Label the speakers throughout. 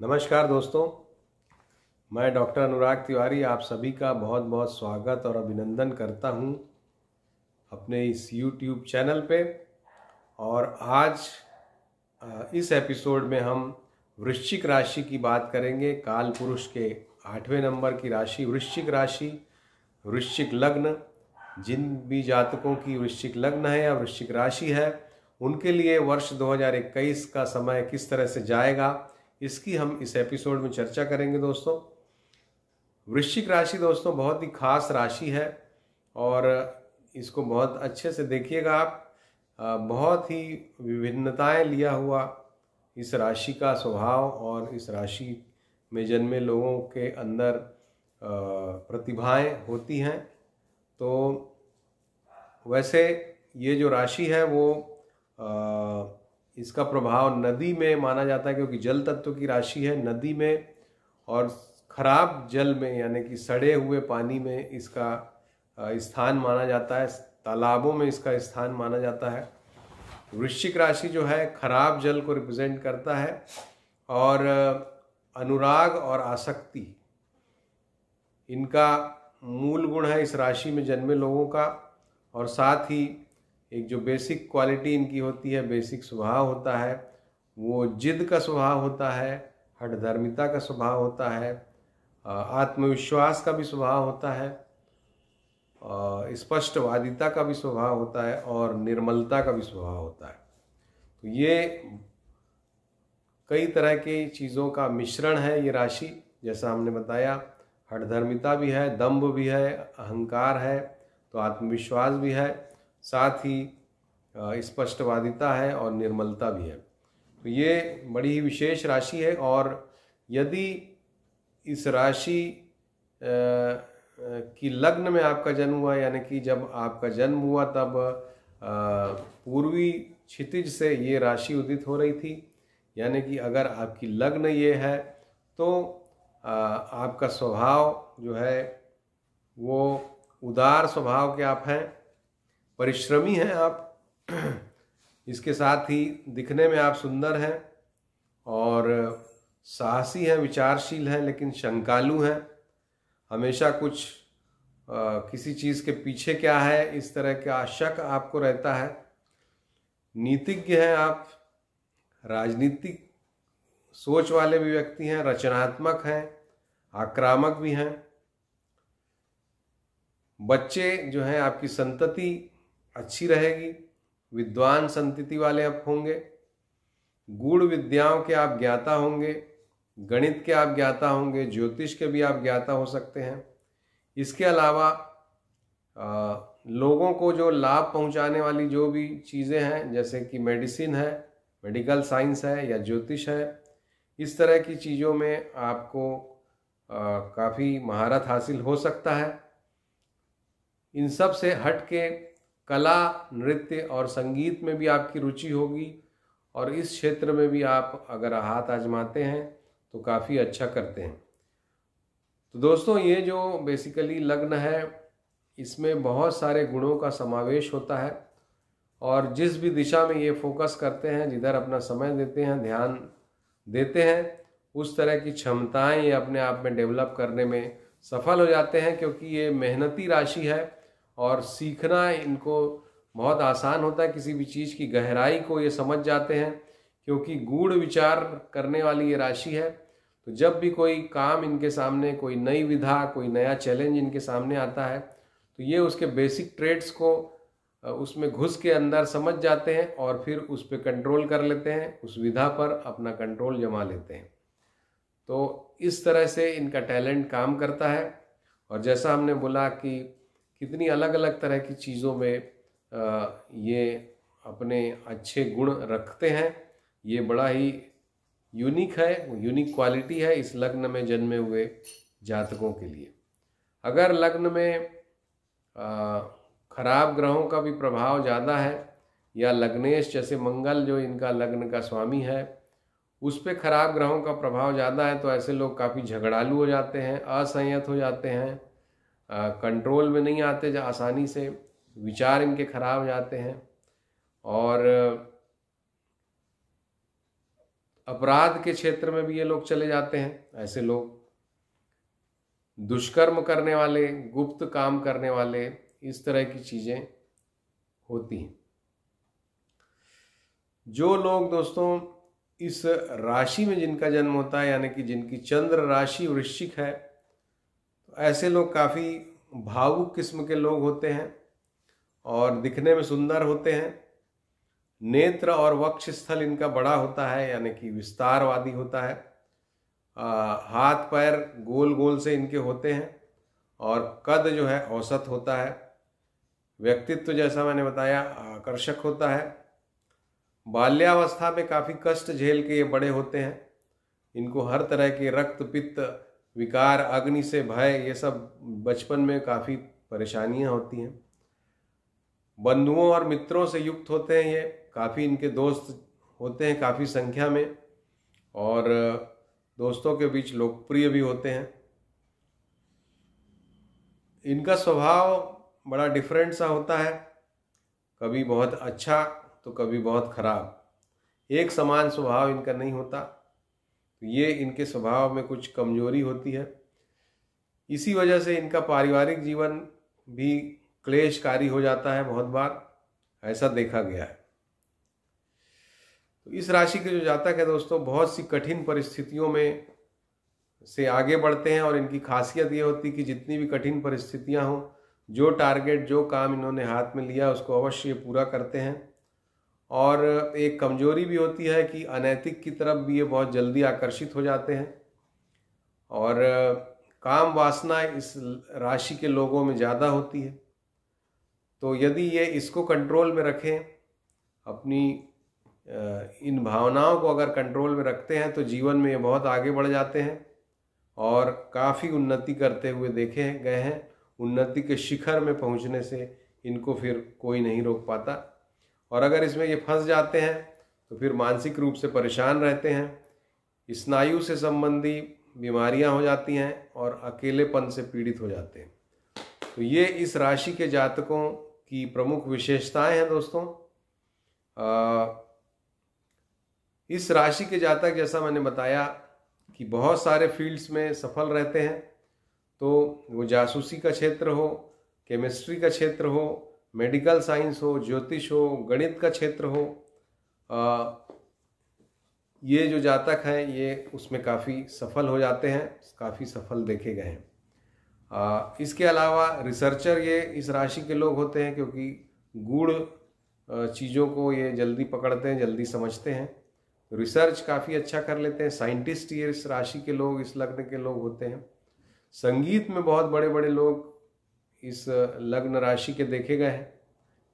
Speaker 1: नमस्कार दोस्तों, मैं डॉक्टर अनुराग तिवारी आप सभी का बहुत बहुत स्वागत और अभिनंदन करता हूं अपने इस YouTube चैनल पे। और आज इस एपिसोड में हम वृश्चिक राशि की बात करेंगे। काल पुरुष के 8वें नंबर की राशि वृश्चिक राशि, वृश्चिक लग्न। जिन भी जातकों की वृश्चिक लग्न है या वृश्चिक राशि है, उनके लिए वर्ष 2021 का समय किस तरह से जाएगा, इसकी हम इस एपिसोड में चर्चा करेंगे। दोस्तों, वृश्चिक राशि दोस्तों बहुत ही खास राशि है और इसको बहुत अच्छे से देखिएगा आप। बहुत ही विभिन्नताएं लिया हुआ इस राशि का स्वभाव और इस राशि में जन्मे लोगों के अंदर प्रतिभाएं होती हैं। तो वैसे ये जो राशि है वो इसका प्रभाव नदी में माना जाता है, क्योंकि जल तत्व की राशि है। नदी में और खराब जल में यानी कि सड़े हुए पानी में इसका स्थान माना जाता है, तालाबों में इसका स्थान माना जाता है। वृश्चिक राशि जो है खराब जल को रिप्रेजेंट करता है और अनुराग और आसक्ति इनका मूल गुण है इस राशि में जन्मे लोगों का। और साथ ही एक जो बेसिक क्वालिटी इनकी होती है, बेसिक स्वभाव होता है, वो जिद का स्वभाव होता है, हठधर्मिता का स्वभाव होता है, आत्मविश्वास का भी स्वभाव होता है, स्पष्टवादिता का भी स्वभाव होता है और निर्मलता का भी स्वभाव होता है। तो ये कई तरह की चीज़ों का मिश्रण है ये राशि। जैसा हमने बताया, हठधर्मिता भी है, दंभ भी है, अहंकार है, तो आत्मविश्वास भी है, साथ ही स्पष्टवादिता है और निर्मलता भी है। तो ये बड़ी ही विशेष राशि है। और यदि इस राशि की लग्न में आपका जन्म हुआ, यानी कि जब आपका जन्म हुआ तब पूर्वी क्षितिज से ये राशि उदित हो रही थी, यानी कि अगर आपकी लग्न ये है तो आपका स्वभाव जो है वो उदार स्वभाव के आप हैं, परिश्रमी हैं आप। इसके साथ ही दिखने में आप सुंदर हैं और साहसी हैं, विचारशील हैं, लेकिन शंकालु हैं। हमेशा कुछ किसी चीज़ के पीछे क्या है इस तरह का शक आपको रहता है। नीतिज्ञ हैं आप, राजनीतिक सोच वाले भी व्यक्ति हैं, रचनात्मक हैं, आक्रामक भी हैं। बच्चे जो हैं आपकी संतति अच्छी रहेगी, विद्वान संतति वाले आप होंगे, गूढ़ विद्याओं के आप ज्ञाता होंगे, गणित के आप ज्ञाता होंगे, ज्योतिष के भी आप ज्ञाता हो सकते हैं। इसके अलावा लोगों को जो लाभ पहुंचाने वाली जो भी चीज़ें हैं, जैसे कि मेडिसिन है, मेडिकल साइंस है या ज्योतिष है, इस तरह की चीज़ों में आपको काफ़ी महारत हासिल हो सकता है। इन सब से हट के कला, नृत्य और संगीत में भी आपकी रुचि होगी और इस क्षेत्र में भी आप अगर हाथ आजमाते हैं तो काफ़ी अच्छा करते हैं। तो दोस्तों, ये जो बेसिकली लग्न है इसमें बहुत सारे गुणों का समावेश होता है और जिस भी दिशा में ये फोकस करते हैं, जिधर अपना समय देते हैं, ध्यान देते हैं, उस तरह की क्षमताएं ये अपने आप में डेवलप करने में सफल हो जाते हैं, क्योंकि ये मेहनती राशि है और सीखना इनको बहुत आसान होता है। किसी भी चीज़ की गहराई को ये समझ जाते हैं, क्योंकि गूढ़ विचार करने वाली ये राशि है। तो जब भी कोई काम इनके सामने, कोई नई विधा, कोई नया चैलेंज इनके सामने आता है, तो ये उसके बेसिक ट्रेड्स को उसमें घुस के अंदर समझ जाते हैं और फिर उस पर कंट्रोल कर लेते हैं, उस विधा पर अपना कंट्रोल जमा लेते हैं। तो इस तरह से इनका टैलेंट काम करता है। और जैसा हमने बोला कि कितनी अलग अलग तरह की चीज़ों में ये अपने अच्छे गुण रखते हैं, ये बड़ा ही यूनिक है, यूनिक क्वालिटी है इस लग्न में जन्मे हुए जातकों के लिए। अगर लग्न में खराब ग्रहों का भी प्रभाव ज़्यादा है या लग्नेश जैसे मंगल जो इनका लग्न का स्वामी है उस पे खराब ग्रहों का प्रभाव ज़्यादा है, तो ऐसे लोग काफ़ी झगड़ालू हो जाते हैं, असंयत हो जाते हैं, कंट्रोल में नहीं आते आसानी से, विचार इनके खराब हो जाते हैं और अपराध के क्षेत्र में भी ये लोग चले जाते हैं। ऐसे लोग दुष्कर्म करने वाले, गुप्त काम करने वाले, इस तरह की चीज़ें होती हैं। जो लोग दोस्तों इस राशि में जिनका जन्म होता है, यानी कि जिनकी चंद्र राशि वृश्चिक है, तो ऐसे लोग काफ़ी भावुक किस्म के लोग होते हैं और दिखने में सुंदर होते हैं। नेत्र और वक्ष स्थल इनका बड़ा होता है, यानी कि विस्तारवादी होता है। हाथ पैर गोल गोल से इनके होते हैं और कद जो है औसत होता है। व्यक्तित्व जैसा मैंने बताया आकर्षक होता है। बाल्यावस्था में काफ़ी कष्ट झेल के ये बड़े होते हैं। इनको हर तरह के रक्त पित्त विकार, अग्नि से भय, ये सब बचपन में काफ़ी परेशानियां होती हैं। बंधुओं और मित्रों से युक्त होते हैं ये, काफ़ी इनके दोस्त होते हैं काफ़ी संख्या में और दोस्तों के बीच लोकप्रिय भी होते हैं। इनका स्वभाव बड़ा डिफरेंट सा होता है, कभी बहुत अच्छा तो कभी बहुत खराब, एक समान स्वभाव इनका नहीं होता। तो ये इनके स्वभाव में कुछ कमजोरी होती है। इसी वजह से इनका पारिवारिक जीवन भी क्लेशकारी हो जाता है, बहुत बार ऐसा देखा गया है। तो इस राशि के जो जातक है दोस्तों, बहुत सी कठिन परिस्थितियों में से आगे बढ़ते हैं और इनकी खासियत ये होती है कि जितनी भी कठिन परिस्थितियां हों, जो टारगेट, जो काम इन्होंने हाथ में लिया उसको अवश्य पूरा करते हैं। और एक कमजोरी भी होती है कि अनैतिक की तरफ भी ये बहुत जल्दी आकर्षित हो जाते हैं और काम वासना इस राशि के लोगों में ज़्यादा होती है। तो यदि ये इसको कंट्रोल में रखें, अपनी इन भावनाओं को अगर कंट्रोल में रखते हैं तो जीवन में ये बहुत आगे बढ़ जाते हैं और काफ़ी उन्नति करते हुए देखे गए हैं। उन्नति के शिखर में पहुंचने से इनको फिर कोई नहीं रोक पाता। और अगर इसमें ये फंस जाते हैं तो फिर मानसिक रूप से परेशान रहते हैं, स्नायु से संबंधी बीमारियां हो जाती हैं और अकेलेपन से पीड़ित हो जाते हैं। तो ये इस राशि के जातकों की प्रमुख विशेषताएं हैं दोस्तों। इस राशि के जातक, जैसा मैंने बताया कि बहुत सारे फील्ड्स में सफल रहते हैं, तो वो जासूसी का क्षेत्र हो, केमिस्ट्री का क्षेत्र हो, मेडिकल साइंस हो, ज्योतिष हो, गणित का क्षेत्र हो, ये जो जातक हैं ये उसमें काफ़ी सफल हो जाते हैं, काफ़ी सफल देखे गए हैं। इसके अलावा रिसर्चर ये इस राशि के लोग होते हैं, क्योंकि गूढ़ चीज़ों को ये जल्दी पकड़ते हैं, जल्दी समझते हैं, रिसर्च काफ़ी अच्छा कर लेते हैं। साइंटिस्ट ये इस राशि के लोग, इस लग्न के लोग होते हैं। संगीत में बहुत बड़े बड़े लोग इस लग्न राशि के देखे गए हैं,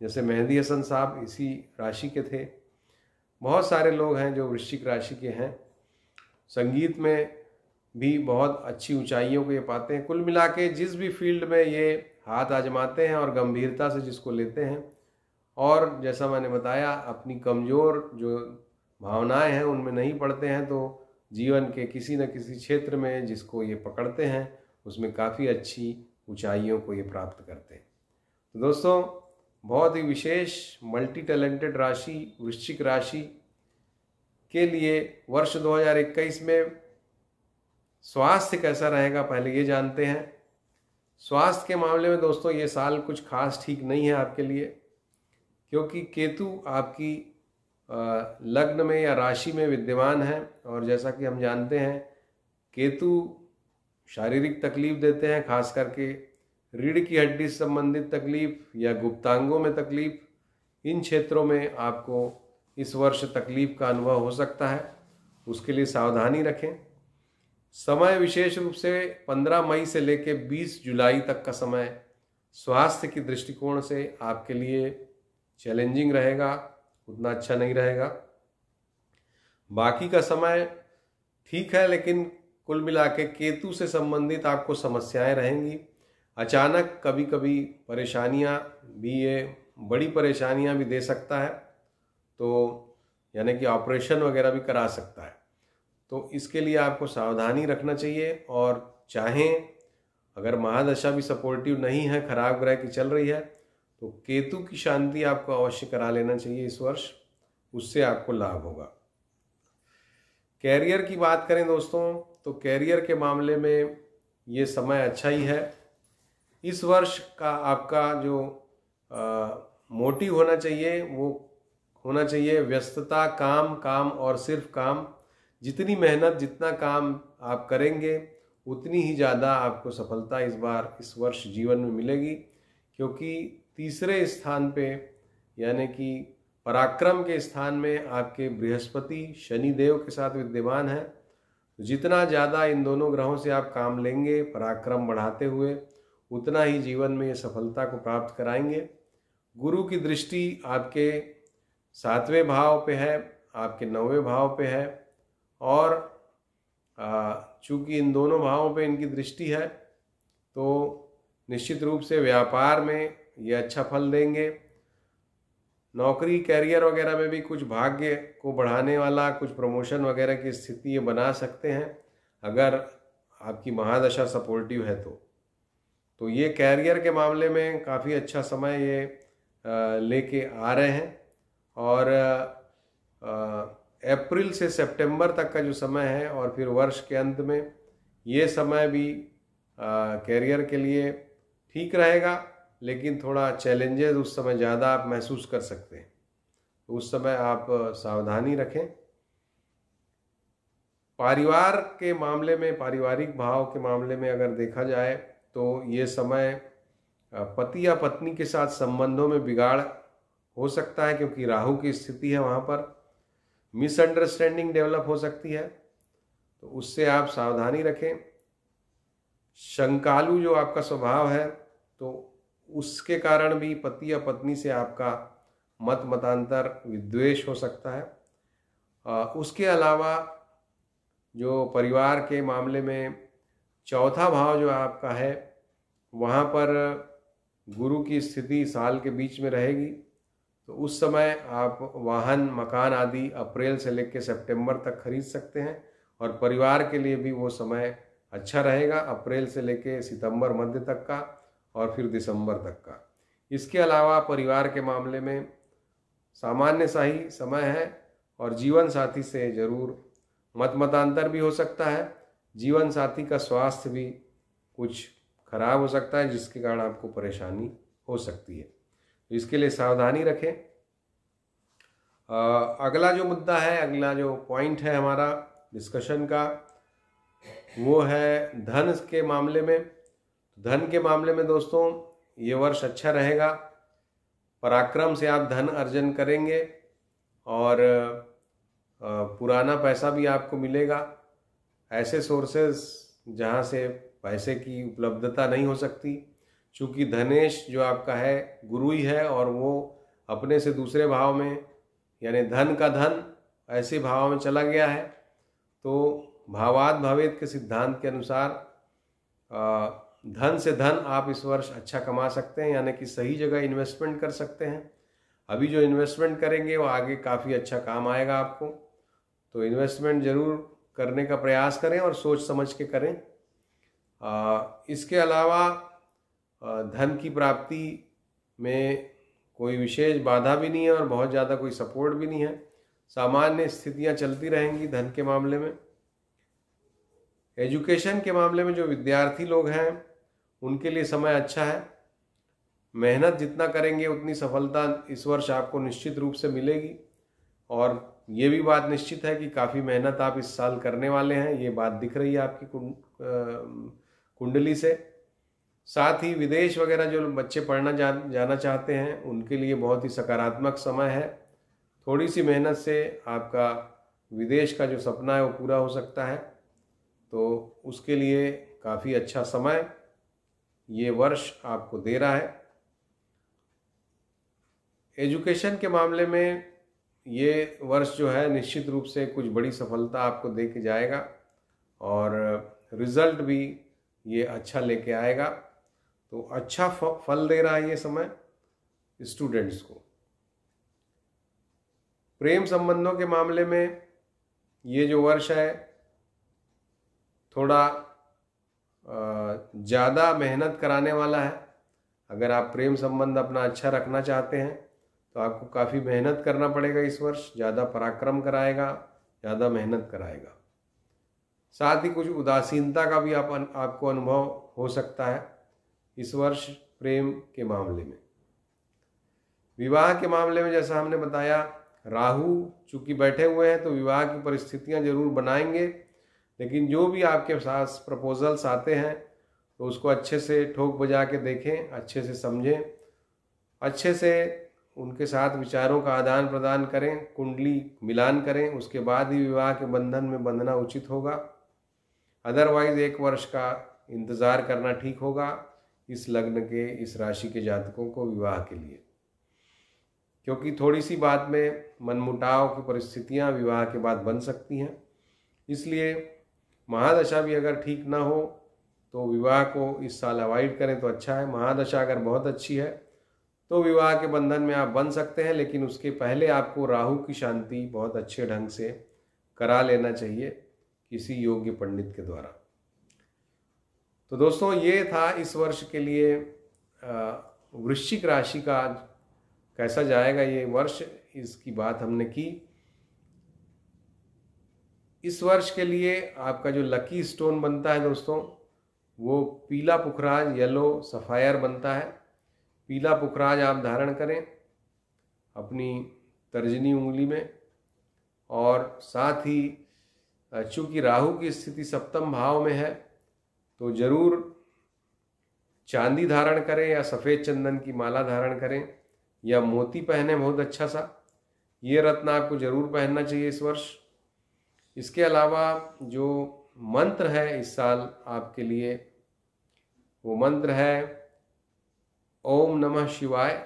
Speaker 1: जैसे मेहदी हसन साहब इसी राशि के थे। बहुत सारे लोग हैं जो वृश्चिक राशि के हैं। संगीत में भी बहुत अच्छी ऊंचाइयों को ये पाते हैं। कुल मिला के जिस भी फील्ड में ये हाथ आजमाते हैं और गंभीरता से जिसको लेते हैं, और जैसा मैंने बताया अपनी कमज़ोर जो भावनाएं हैं उनमें नहीं पड़ते हैं, तो जीवन के किसी न किसी क्षेत्र में जिसको ये पकड़ते हैं उसमें काफ़ी अच्छी ऊंचाइयों को ये प्राप्त करते हैं। तो दोस्तों, बहुत ही विशेष मल्टी टैलेंटेड राशि वृश्चिक राशि के लिए वर्ष 2021 में स्वास्थ्य कैसा रहेगा पहले ये जानते हैं। स्वास्थ्य के मामले में दोस्तों ये साल कुछ खास ठीक नहीं है आपके लिए, क्योंकि केतु आपकी लग्न में या राशि में विद्यमान है और जैसा कि हम जानते हैं केतु शारीरिक तकलीफ देते हैं, खास करके रीढ़ की हड्डी से संबंधित तकलीफ या गुप्तांगों में तकलीफ। इन क्षेत्रों में आपको इस वर्ष तकलीफ का अनुभव हो सकता है, उसके लिए सावधानी रखें। समय विशेष रूप से 15 मई से लेकर 20 जुलाई तक का समय स्वास्थ्य की दृष्टिकोण से आपके लिए चैलेंजिंग रहेगा, उतना अच्छा नहीं रहेगा। बाकी का समय ठीक है, लेकिन कुल मिला के केतु से संबंधित आपको समस्याएं रहेंगी। अचानक कभी कभी परेशानियां भी, ये बड़ी परेशानियां भी दे सकता है, तो यानी कि ऑपरेशन वगैरह भी करा सकता है। तो इसके लिए आपको सावधानी रखना चाहिए। और चाहें अगर महादशा भी सपोर्टिव नहीं है, खराब ग्रह की चल रही है, तो केतु की शांति आपको अवश्य करा लेना चाहिए इस वर्ष, उससे आपको लाभ होगा। कैरियर की बात करें दोस्तों, तो कैरियर के मामले में ये समय अच्छा ही है। इस वर्ष का आपका जो मोटिव होना चाहिए वो होना चाहिए व्यस्तता, काम काम और सिर्फ काम। जितनी मेहनत, जितना काम आप करेंगे उतनी ही ज़्यादा आपको सफलता इस वर्ष जीवन में मिलेगी, क्योंकि तीसरे स्थान पे यानी कि पराक्रम के स्थान में आपके बृहस्पति शनिदेव के साथ विद्यमान है। जितना ज़्यादा इन दोनों ग्रहों से आप काम लेंगे पराक्रम बढ़ाते हुए, उतना ही जीवन में ये सफलता को प्राप्त कराएंगे। गुरु की दृष्टि आपके 7वें भाव पे है, आपके 9वें भाव पे है, और चूंकि इन दोनों भावों पे इनकी दृष्टि है तो निश्चित रूप से व्यापार में ये अच्छा फल देंगे। नौकरी, कैरियर वगैरह में भी कुछ भाग्य को बढ़ाने वाला, कुछ प्रमोशन वगैरह की स्थिति ये बना सकते हैं अगर आपकी महादशा सपोर्टिव है तो ये कैरियर के मामले में काफ़ी अच्छा समय ये लेके आ रहे हैं। और अप्रैल से सितंबर तक का जो समय है और फिर वर्ष के अंत में ये समय भी कैरियर के लिए ठीक रहेगा, लेकिन थोड़ा चैलेंजेस उस समय ज़्यादा आप महसूस कर सकते हैं, तो उस समय आप सावधानी रखें। परिवार के मामले में, पारिवारिक भाव के मामले में अगर देखा जाए तो ये समय पति या पत्नी के साथ संबंधों में बिगाड़ हो सकता है, क्योंकि राहु की स्थिति है वहाँ पर। मिसअंडरस्टैंडिंग डेवलप हो सकती है, तो उससे आप सावधानी रखें। शंकालु जो आपका स्वभाव है, तो उसके कारण भी पति या पत्नी से आपका मतांतर, विद्वेष हो सकता है। उसके अलावा जो परिवार के मामले में चौथा भाव जो आपका है, वहाँ पर गुरु की स्थिति साल के बीच में रहेगी, तो उस समय आप वाहन, मकान आदि अप्रैल से लेकर सितंबर तक खरीद सकते हैं, और परिवार के लिए भी वो समय अच्छा रहेगा, अप्रैल से लेकर सितंबर मध्य तक का और फिर दिसंबर तक का। इसके अलावा परिवार के मामले में सामान्य सा ही समय है, और जीवन साथी से जरूर मतांतर भी हो सकता है। जीवन साथी का स्वास्थ्य भी कुछ खराब हो सकता है, जिसके कारण आपको परेशानी हो सकती है, तो इसके लिए सावधानी रखें। अगला जो मुद्दा है, अगला जो पॉइंट है हमारा डिस्कशन का, वो है धन के मामले में। धन के मामले में दोस्तों ये वर्ष अच्छा रहेगा, पराक्रम से आप धन अर्जन करेंगे और पुराना पैसा भी आपको मिलेगा। ऐसे सोर्सेस जहाँ से पैसे की उपलब्धता नहीं हो सकती, चूँकि धनेश जो आपका है गुरु ही है, और वो अपने से दूसरे भाव में यानी धन का धन ऐसे भाव में चला गया है, तो भावाद भवेद के सिद्धांत के अनुसार धन से धन आप इस वर्ष अच्छा कमा सकते हैं, यानी कि सही जगह इन्वेस्टमेंट कर सकते हैं। अभी जो इन्वेस्टमेंट करेंगे वो आगे काफ़ी अच्छा काम आएगा आपको, तो इन्वेस्टमेंट ज़रूर करने का प्रयास करें और सोच समझ के करें। इसके अलावा धन की प्राप्ति में कोई विशेष बाधा भी नहीं है और बहुत ज़्यादा कोई सपोर्ट भी नहीं है। सामान्य स्थितियां चलती रहेंगी धन के मामले में। एजुकेशन के मामले में जो विद्यार्थी लोग हैं उनके लिए समय अच्छा है। मेहनत जितना करेंगे उतनी सफलता इस वर्ष आपको निश्चित रूप से मिलेगी, और ये भी बात निश्चित है कि काफ़ी मेहनत आप इस साल करने वाले हैं, ये बात दिख रही है आपकी कुंडली से। साथ ही विदेश वगैरह जो बच्चे पढ़ना जाना चाहते हैं उनके लिए बहुत ही सकारात्मक समय है। थोड़ी सी मेहनत से आपका विदेश का जो सपना है वो पूरा हो सकता है, तो उसके लिए काफ़ी अच्छा समय ये वर्ष आपको दे रहा है। एजुकेशन के मामले में ये वर्ष जो है निश्चित रूप से कुछ बड़ी सफलता आपको दे के जाएगा, और रिजल्ट भी ये अच्छा लेके आएगा, तो अच्छा फल दे रहा है ये समय स्टूडेंट्स को। प्रेम संबंधों के मामले में ये जो वर्ष है थोड़ा ज़्यादा मेहनत कराने वाला है। अगर आप प्रेम संबंध अपना अच्छा रखना चाहते हैं तो आपको काफ़ी मेहनत करना पड़ेगा इस वर्ष, ज़्यादा पराक्रम कराएगा, ज़्यादा मेहनत कराएगा। साथ ही कुछ उदासीनता का भी आपको अनुभव हो सकता है इस वर्ष प्रेम के मामले में। विवाह के मामले में जैसा हमने बताया, राहु चूंकि बैठे हुए हैं तो विवाह की परिस्थितियां जरूर बनाएंगे, लेकिन जो भी आपके पास प्रपोजल्स आते हैं तो उसको अच्छे से ठोक बजा के देखें, अच्छे से समझें, अच्छे से उनके साथ विचारों का आदान प्रदान करें, कुंडली मिलान करें, उसके बाद ही विवाह के बंधन में बंधना उचित होगा। अदरवाइज 1 वर्ष का इंतज़ार करना ठीक होगा इस लग्न के, इस राशि के जातकों को विवाह के लिए, क्योंकि थोड़ी सी बात में मनमुटाव की परिस्थितियां विवाह के बाद बन सकती हैं। इसलिए महादशा भी अगर ठीक ना हो तो विवाह को इस साल अवॉइड करें तो अच्छा है। महादशा अगर बहुत अच्छी है तो विवाह के बंधन में आप बन सकते हैं, लेकिन उसके पहले आपको राहु की शांति बहुत अच्छे ढंग से करा लेना चाहिए किसी योग्य पंडित के द्वारा। तो दोस्तों, ये था इस वर्ष के लिए वृश्चिक राशि का कैसा जाएगा ये वर्ष, इसकी बात हमने की। इस वर्ष के लिए आपका जो लकी स्टोन बनता है दोस्तों, वो पीला पुखराज, येलो सफायर बनता है। पीला पुखराज आप धारण करें अपनी तर्जनी उंगली में, और साथ ही चूंकि राहु की स्थिति सप्तम भाव में है तो जरूर चांदी धारण करें या सफ़ेद चंदन की माला धारण करें या मोती पहने, बहुत अच्छा सा। ये रत्न आपको जरूर पहनना चाहिए इस वर्ष। इसके अलावा जो मंत्र है इस साल आपके लिए, वो मंत्र है ओम नमः शिवाय।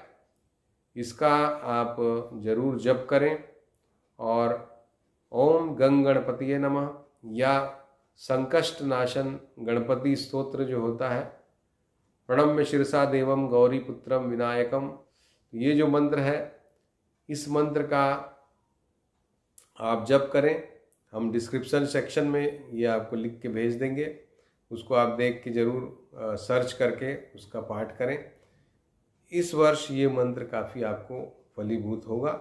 Speaker 1: इसका आप जरूर जप करें, और ओम गंग गणपतिये नमः या संकष्ट नाशन गणपति स्तोत्र जो होता है, प्रणम्य शिरसा देवम गौरी पुत्रम विनायकम, ये जो मंत्र है, इस मंत्र का आप जप करें। हम डिस्क्रिप्शन सेक्शन में ये आपको लिख के भेज देंगे, उसको आप देख के जरूर सर्च करके उसका पाठ करें। इस वर्ष ये मंत्र काफ़ी आपको फलीभूत होगा।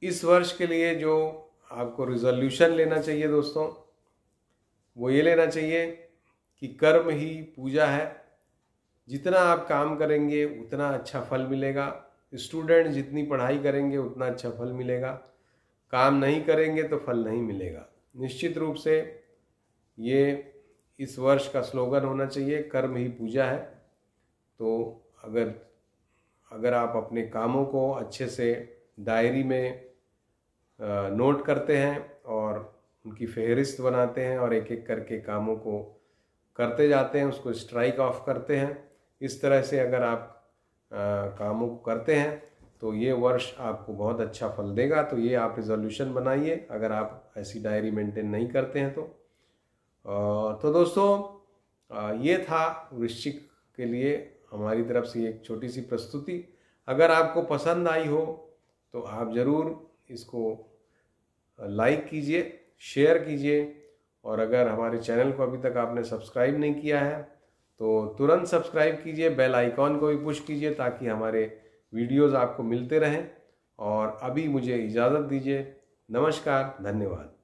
Speaker 1: इस वर्ष के लिए जो आपको रिजोल्यूशन लेना चाहिए दोस्तों, वो ये लेना चाहिए कि कर्म ही पूजा है। जितना आप काम करेंगे उतना अच्छा फल मिलेगा। स्टूडेंट जितनी पढ़ाई करेंगे उतना अच्छा फल मिलेगा। काम नहीं करेंगे तो फल नहीं मिलेगा। निश्चित रूप से ये इस वर्ष का स्लोगन होना चाहिए, कर्म ही पूजा है। तो अगर आप अपने कामों को अच्छे से डायरी में नोट करते हैं और उनकी फहरिस्त बनाते हैं और एक एक करके कामों को करते जाते हैं, उसको स्ट्राइक ऑफ करते हैं, इस तरह से अगर आप कामों को करते हैं तो ये वर्ष आपको बहुत अच्छा फल देगा। तो ये आप रिजोल्यूशन बनाइए अगर आप ऐसी डायरी मेंटेन नहीं करते हैं तो दोस्तों ये था वृश्चिक के लिए हमारी तरफ से एक छोटी सी प्रस्तुति। अगर आपको पसंद आई हो तो आप ज़रूर इसको लाइक कीजिए, शेयर कीजिए, और अगर हमारे चैनल को अभी तक आपने सब्सक्राइब नहीं किया है तो तुरंत सब्सक्राइब कीजिए, बेल आइकॉन को भी पुश कीजिए ताकि हमारे वीडियोस आपको मिलते रहें। और अभी मुझे इजाज़त दीजिए। नमस्कार, धन्यवाद।